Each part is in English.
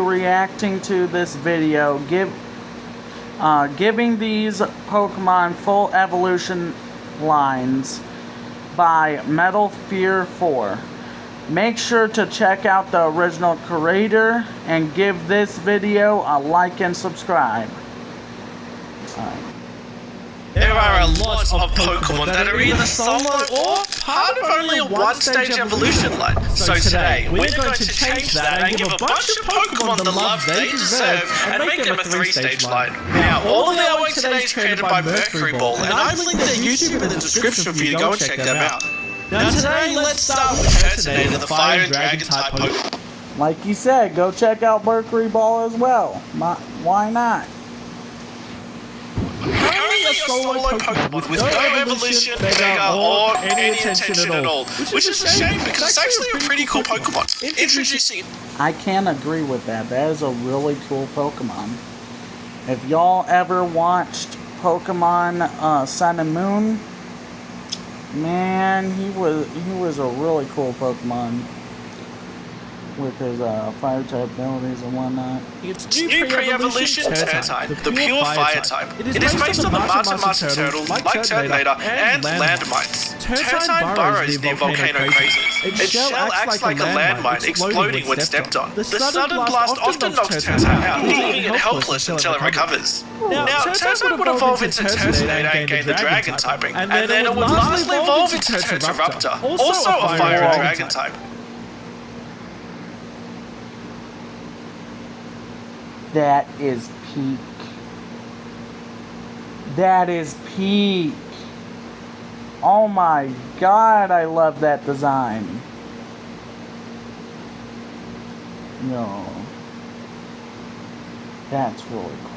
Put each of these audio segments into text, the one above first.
reacting to this video, giving these Pokemon full evolution lines by Metal Fear 4. Make sure to check out the original creator and give this video a like and subscribe. There are a lot of Pokemon that are either solo or part of only a one-stage evolution line. So today, we're going to change that and give a bunch of Pokemon the love they deserve and make them a three-stage line. Now, all of the artwork today is created by Mercury Ball, and I've linked their YouTube in the description for you to go and check them out. Now today, let's start with Turtonator, the Fire and Dragon type Pokemon. Like you said, go check out Mercury Ball as well. Why not? Currently a solo Pokemon with no evolution, Mega, or any attention at all. Which is a shame because it's actually a pretty cool Pokemon. Introducing... I can agree with that. That is a really cool Pokemon. If y'all ever watched Pokemon Sun and Moon, man, he was a really cool Pokemon. With his fire type abilities and whatnot. Its new pre-evolution Turtine, the pure fire type. It is based on the Master Turtle, like Turtonator, and Landmines. Turtine burrows near volcano craters. Its shell acts like a landmine, exploding when stepped on. The sudden blast often knocks Turtine out, leaving it helpless until it recovers. Now, Turtine would evolve into Turtonator and gain the Dragon typing, and then it would lastly evolve into Turtoraptor, also a fire and Dragon type. That is peak. That is peak. Oh my god, I love that design. No. That's really cool.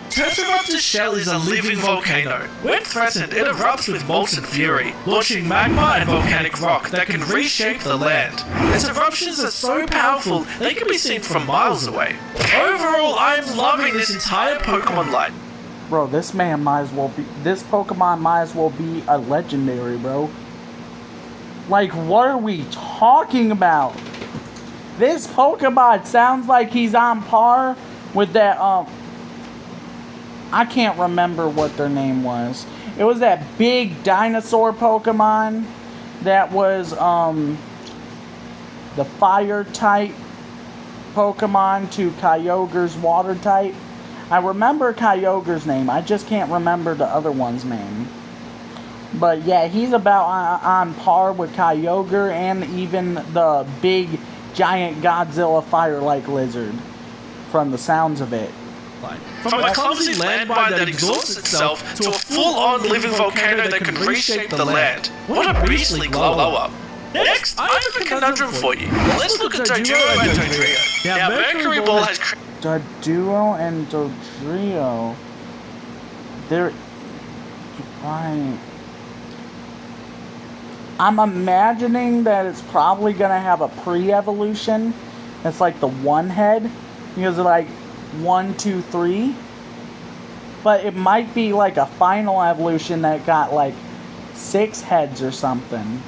Turtoraptor's shell is a living volcano. When threatened, it erupts with molten fury, launching magma and volcanic rock that can reshape the land. Its eruptions are so powerful, they can be seen from miles away. Overall, I'm loving this entire Pokemon line. Bro, this Pokemon might as well be a legendary, bro. Like, what are we talking about? This Pokemon sounds like he's on par with that, I can't remember what their name was. It was that big dinosaur Pokemon that was the fire type Pokemon to Kyogre's water type. I remember Kyogre's name. I just can't remember the other one's name. But yeah, he's about on par with Kyogre and even the big giant Godzilla fire-like lizard from the sounds of it. From a clumsy landmine that exhausts itself to a full-on living volcano that can reshape the land. What a beastly glow-up. Next, I have a conundrum for you. Let's look at Doduo and Dodrio. Now, Mercury Ball has... Doduo and Dodrio. They're... I'm imagining that it's probably going to have a pre-evolution. It's like the one head. Because like... 1, 2, 3, but it might be like a final evolution that got like 6 heads or something.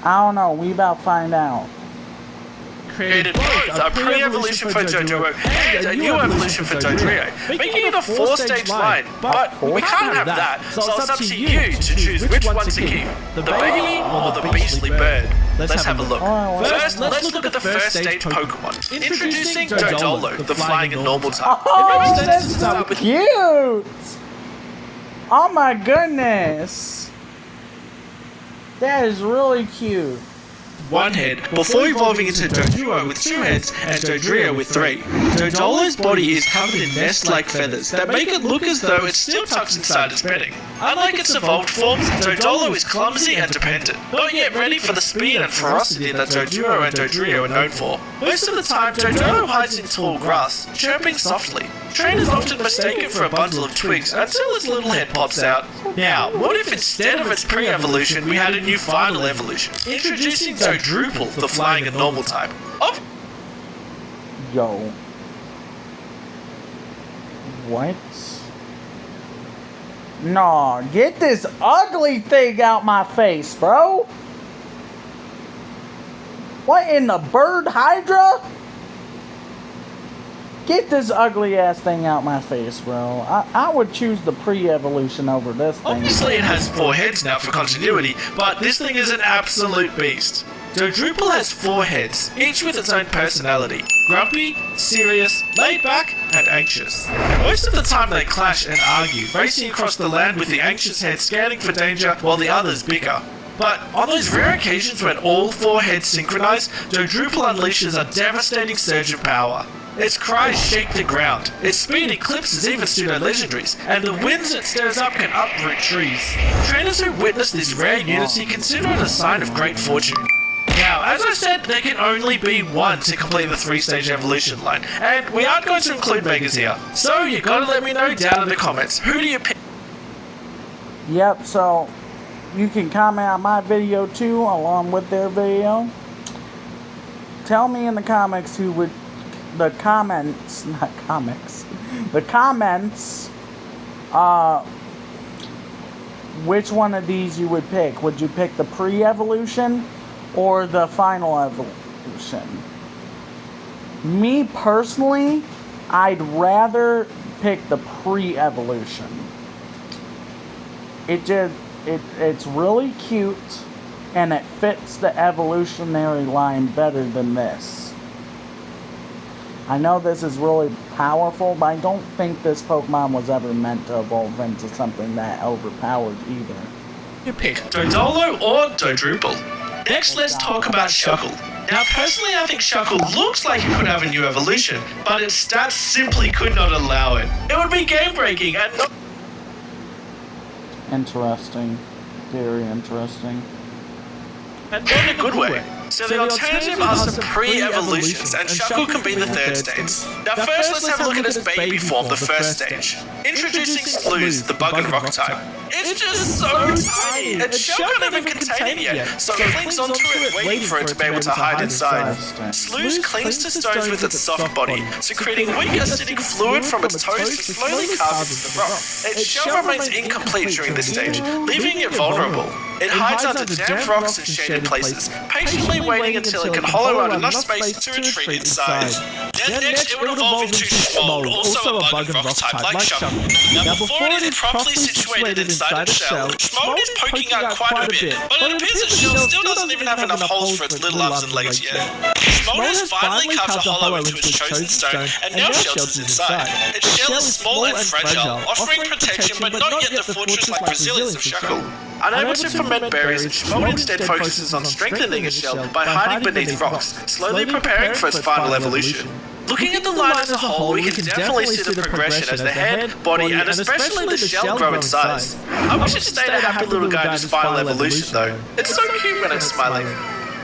I don't know. We about to find out. Created both a pre-evolution for Doduo and a new evolution for Dodrio, making it a 4-stage line. But we can't have that, so it's up to you to choose which one to keep, the baby or the beastly bird. Let's have a look. First, let's look at the first stage Pokemon. Introducing Dodolo, the flying and normal type. Oh, that's so cute! Oh my goodness! That is really cute. One head, before evolving into Doduo with 2 heads and Dodrio with 3. Dodolo's body is covered in nest-like feathers that make it look as though it's still tucked inside its bedding. Unlike its evolved forms, Dodolo is clumsy and dependent, not yet ready for the speed and ferocity that Doduo and Dodrio are known for. Most of the time, Dodolo hides in tall grass, chirping softly. Trainers often mistake it for a bundle of twigs until its little head pops out. Now, what if instead of its pre-evolution, we had a new final evolution? Introducing Dodruple, the flying and normal type. Yo. What? Nah, get this ugly thing out my face, bro. What in the bird Hydra? Get this ugly ass thing out my face, bro. I would choose the pre-evolution over this thing. Obviously it has 4 heads now for continuity, but this thing is an absolute beast. Dodruple has 4 heads, each with its own personality. Grumpy, serious, laid back, and anxious. Most of the time they clash and argue, racing across the land with the anxious head scanning for danger while the others bicker. But on those rare occasions when all 4 heads synchronize, Dodruple unleashes a devastating surge of power. Its cries shake the ground, its speed eclipses even pseudo-legendaries, and the winds it stirs up can uproot trees. Trainers who witness this rare unity consider it a sign of great fortune. Now, as I said, there can only be one to complete the 3-stage evolution line, and we aren't going to include Megas here, so you gotta let me know down in the comments, who do you pick? Yep, so you can comment on my video too, along with their video. Tell me in the comments who would, the comments, which one of these you would pick. Would you pick the pre-evolution or the final evolution? Me personally, I'd rather pick the pre-evolution. It's really cute, and it fits the evolutionary line better than this. I know this is really powerful, but I don't think this Pokemon was ever meant to evolve into something that overpowered either. You pick Dodolo or Dodruple. Next, let's talk about Shuckle. Now, personally, I think Shuckle looks like it could have a new evolution, but its stats simply could not allow it. It would be game-breaking and not... Interesting. Very interesting. And not in a good way. So the alternative are some pre-evolutions, and Shuckle can be the 3rd stage. Now first, let's have a look at its baby form, the 1st stage. Introducing Sleuth, the Bug and Rock type. It's just so tiny! Its shell can't even contain it yet, so it clings onto it, waiting for it to be able to hide inside. Sleuth clings to stones with its soft body, secreting weak acidic fluid from its toes to slowly carve into the rock. Its shell remains incomplete during this stage, leaving it vulnerable. It hides under damp rocks and shaded places, patiently waiting until it can hollow out enough space to retreat inside. Then next it will evolve into Schmold, also a Bug and Rock type like Shuckle. Now before it is properly situated inside its shell, Schmold is poking out quite a bit, but it appears its shell still doesn't even have enough holes for its little arms and legs yet. Schmold has finally carved a hollow into its chosen stone and now shelters inside. Its shell is small and fragile, offering protection but not yet the fortress-like resilience of Shuckle. Unable to ferment berries, Schmold instead focuses on strengthening its shell by hiding beneath rocks, slowly preparing for its final evolution. Looking at the line as a whole, we can definitely see the progression as the head, body, and especially the shell grow in size. I wish it stayed a happy little guy in its final evolution though. It's so cute when it's smiling.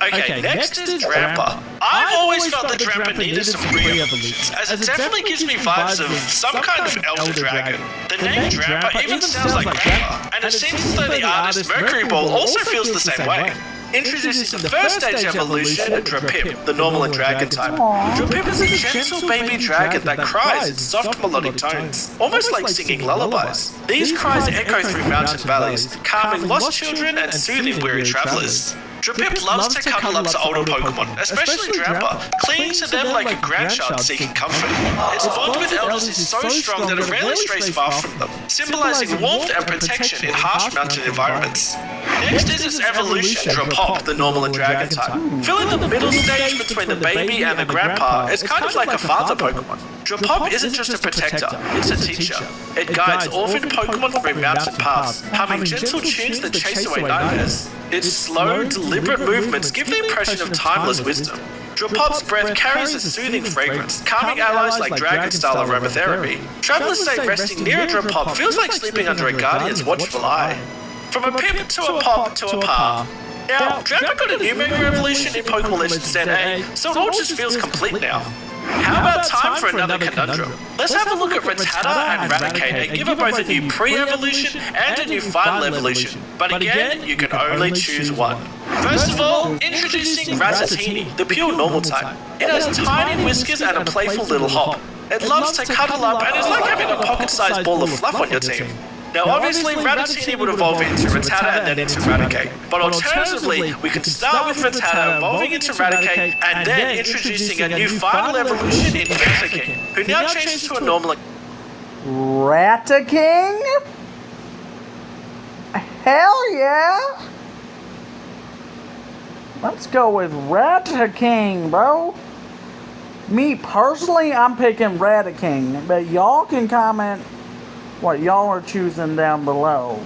Okay, next is Drampa. I've always felt that Drampa needed some pre-evolutions, as it definitely gives me vibes of some kind of elder dragon. The name Drampa even sounds like Grandpa, and it seems as though the artist Mercury Ball also feels the same way. Introducing the 1st stage evolution, Drapip, the normal and dragon type. Drapip is a gentle baby dragon that cries in soft melodic tones, almost like singing lullabies. These cries echo through mountain valleys, calming lost children and soothing weary travelers. Drapip loves to cuddle up to older Pokemon, especially Drampa, clinging to them like a grandchild seeking comfort. Its bond with elders is so strong that it rarely strays far from them, symbolizing warmth and protection in harsh mountain environments. Next is its evolution, Drapop, the normal and dragon type. Filling the middle stage between the baby and the grandpa, it's kind of like a father Pokemon. Drapop isn't just a protector, it's a teacher. It guides orphaned Pokemon through mountain paths, humming gentle tunes that chase away nightmares. Its slow, deliberate movements give the impression of timeless wisdom. Drapop's breath carries a soothing fragrance, calming allies like dragon-style aromatherapy. Travelers say resting near a Drapop feels like sleeping under a guardian's watchful eye. From a pip to a pop to a pa. Now, Drampa got a new Mega Evolution in Pokemon Legends ZA, so it all just feels complete now. How about time for another conundrum? Let's have a look at Rattata and Raticate and give it both a new pre-evolution and a new final evolution. But again, you can only choose one. First of all, introducing Rattatini, the pure normal type. It has tiny whiskers and a playful little hop. It loves to cuddle up and is like having a pocket-sized ball of fluff on your team. Now obviously Rattata would evolve into Rattata and then into Raticate, but alternatively we could start with Rattata evolving into Raticate and then introducing a new final evolution in Raticate, who now changes to a normal... Rattaking? Hell yeah! Let's go with Rattaking, bro. Me personally, I'm picking Rattaking, but y'all can comment what y'all are choosing down below.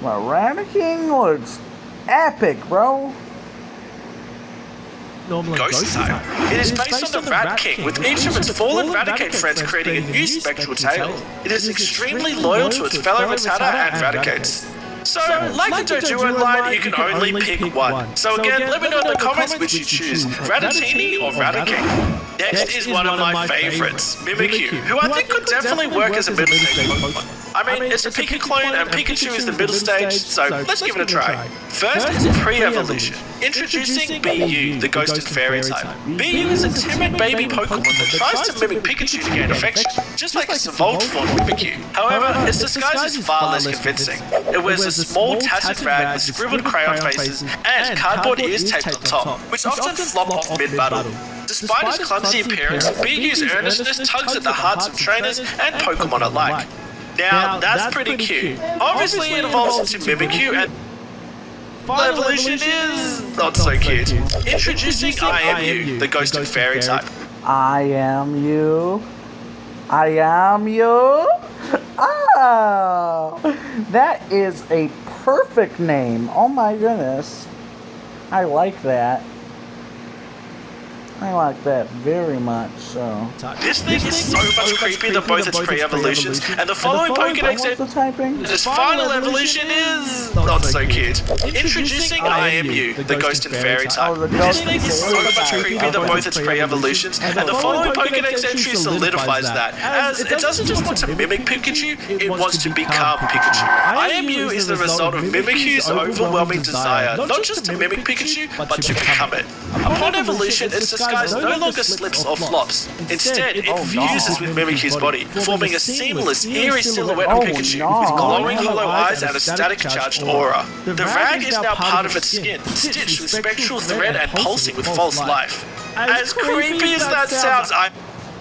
But Rattaking looks epic, bro. Ghost type. It is based on the Rat King, with each of its fallen Raticate friends creating a new spectral tail. It is extremely loyal to its fellow Rattata and Raticates. So, like the Doduo line, you can only pick one. So again, let me know in the comments which you choose, Ratatini or Raticate. Next is one of my favourites, Mimikyu, who I think could definitely work as a middle stage Pokemon. I mean, it's a Pika clone and Pikachu is the middle stage, so let's give it a try. First is pre-evolution. Introducing BU, the Ghost and Fairy type. BU is a timid baby Pokemon that tries to mimic Pikachu to gain affection, just like its evolved form Mimikyu. However, its disguise is far less convincing. It wears a small tattered rag with scribbled crayon faces and cardboard ears taped on top, which often flop off mid-battle. Despite its clumsy appearance, BU's earnestness tugs at the hearts of trainers and Pokemon alike. Now, that's pretty cute. Obviously, it evolves into Mimikyu and evolution is not so cute. Introducing I Am You, the Ghost and Fairy type. I am you. I am you. Oh, that is a perfect name. Oh my goodness. I like that. I like that very much, so. This thing is so much creepier than both its pre-evolutions, and the following Pokédex its final evolution is not so cute. Introducing I Am You, the Ghost and Fairy type. This thing is so much creepier than both its pre-evolutions, and the following Pokédex entry solidifies that, as it doesn't just want to mimic Pikachu, it wants to become Pikachu. I Am You is the result of Mimikyu's overwhelming desire, not just to mimic Pikachu, but to become it. Upon evolution, its disguise no longer slips or flops. Instead, it fuses with Mimikyu's body, forming a seamless, eerie silhouette of Pikachu with glowing hollow eyes and a static-charged aura. The rag is now part of its skin, stitched with spectral thread and pulsing with false life. As creepy as that sounds,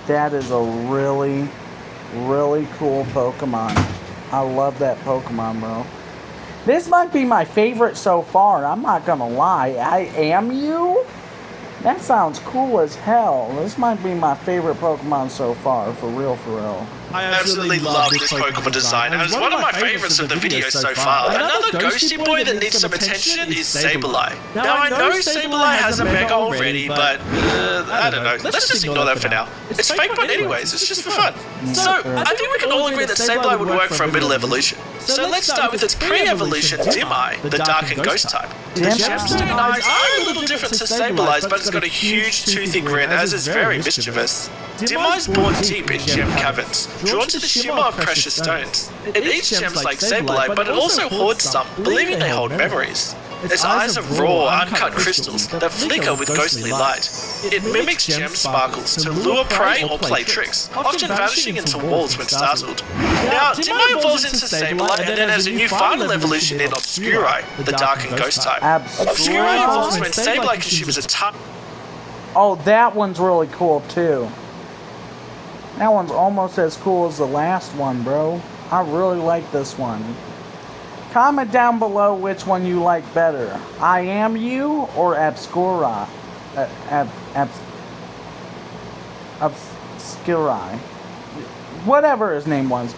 that is a really, really cool Pokemon. I love that Pokemon, bro. This might be my favorite so far, I'm not gonna lie. I Am You? That sounds cool as hell. This might be my favorite Pokemon so far, for real, for real. I absolutely love this Pokemon design, and it's one of my favorites of the video so far. Another ghosty boy that needs some attention is Sableye. Now I know Sableye has a Mega already, but I don't know. Let's just ignore that for now. It's fake, but anyways, it's just for fun. So I think we can all agree that Sableye would work for a middle evolution. So let's start with its pre-evolution Dim-Eye, the Dark and Ghost type. The gemstone eyes are a little different to Sableye's, but it's got a huge toothy grin as is very mischievous. Dim-Eye's born deep in gem caverns, drawn to the shimmer of precious stones. It eats gems like Sableye, but it also hoards some, believing they hold memories. Its eyes are raw, uncut crystals that flicker with ghostly light. It mimics gem sparkles to lure prey or play tricks, often vanishing into walls when startled. Now, Dim-Eye evolves into Sableye and then has a new final evolution in Obscuri, the Dark and Ghost type. Obscuri evolves when Sableye consumes a ton. Oh, that one's really cool too. That one's almost as cool as the last one, bro. I really like this one. Comment down below which one you like better. I Am You or Obscuri? Obscuri. Whatever his name was.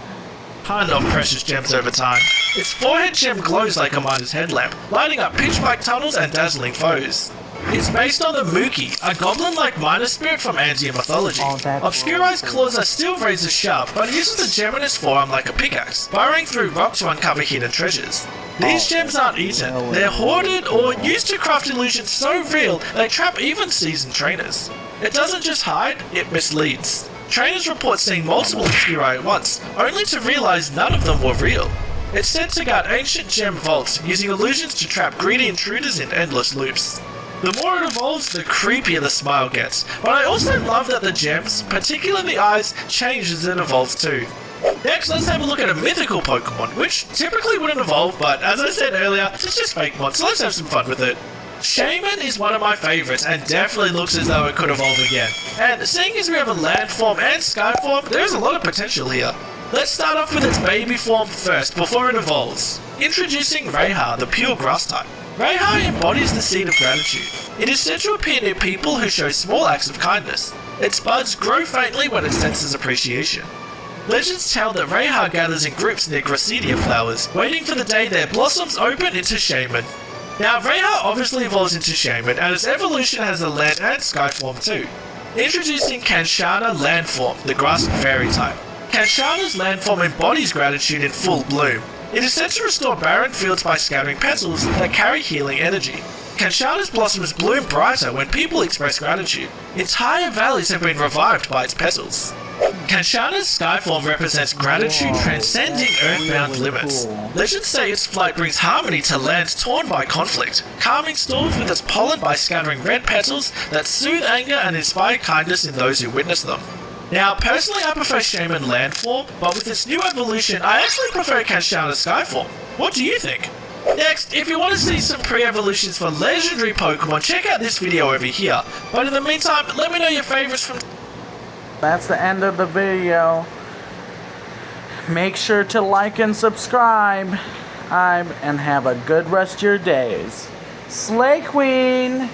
Ton of precious gems over time. Its forehead gem glows like a miner's headlamp, lighting up pitch-black tunnels and dazzling foes. It's based on the Mookie, a goblin-like miner spirit from Andean mythology. Obscuri's claws are still razor sharp, but it uses the gem in its forearm like a pickaxe, burrowing through rock to uncover hidden treasures. These gems aren't eaten, they're hoarded or used to craft illusions so real they trap even seasoned trainers. It doesn't just hide, it misleads. Trainers report seeing multiple Obscuri at once, only to realize none of them were real. It's said to guard ancient gem vaults, using illusions to trap greedy intruders in endless loops. The more it evolves, the creepier the smile gets, but I also love that the gems, particularly the eyes, change as it evolves too. Next, let's have a look at a mythical Pokemon, which typically wouldn't evolve, but as I said earlier, it's just fake mod, so let's have some fun with it. Shaman is one of my favourites and definitely looks as though it could evolve again. And seeing as we have a land form and sky form, there's a lot of potential here. Let's start off with its baby form first before it evolves. Introducing Raiha, the pure grass type. Raiha embodies the seed of gratitude. It is said to appear near people who show small acts of kindness. Its buds grow faintly when it senses appreciation. Legends tell that Raiha gathers in groups near Gracidia flowers, waiting for the day their blossoms open into Shaman. Now, Raiha obviously evolves into Shaman, and its evolution has a land and sky form too. Introducing Kanshana Landform, the grass and fairy type. Kanshana's landform embodies gratitude in full bloom. It is said to restore barren fields by scattering petals that carry healing energy. Kanshana's blossoms bloom brighter when people express gratitude. Entire valleys have been revived by its petals. Kanshana's sky form represents gratitude transcending earthbound limits. Legends say its flight brings harmony to lands torn by conflict, calming storms with its pollen by scattering red petals that soothe anger and inspire kindness in those who witness them. Now, personally I prefer Shaman Landform, but with its new evolution I actually prefer Kanshana's sky form. What do you think? Next, if you want to see some pre-evolutions for legendary Pokemon, check out this video over here. But in the meantime, let me know your favorites from... That's the end of the video. Make sure to like and subscribe. And have a good rest of your days. Slay Queen!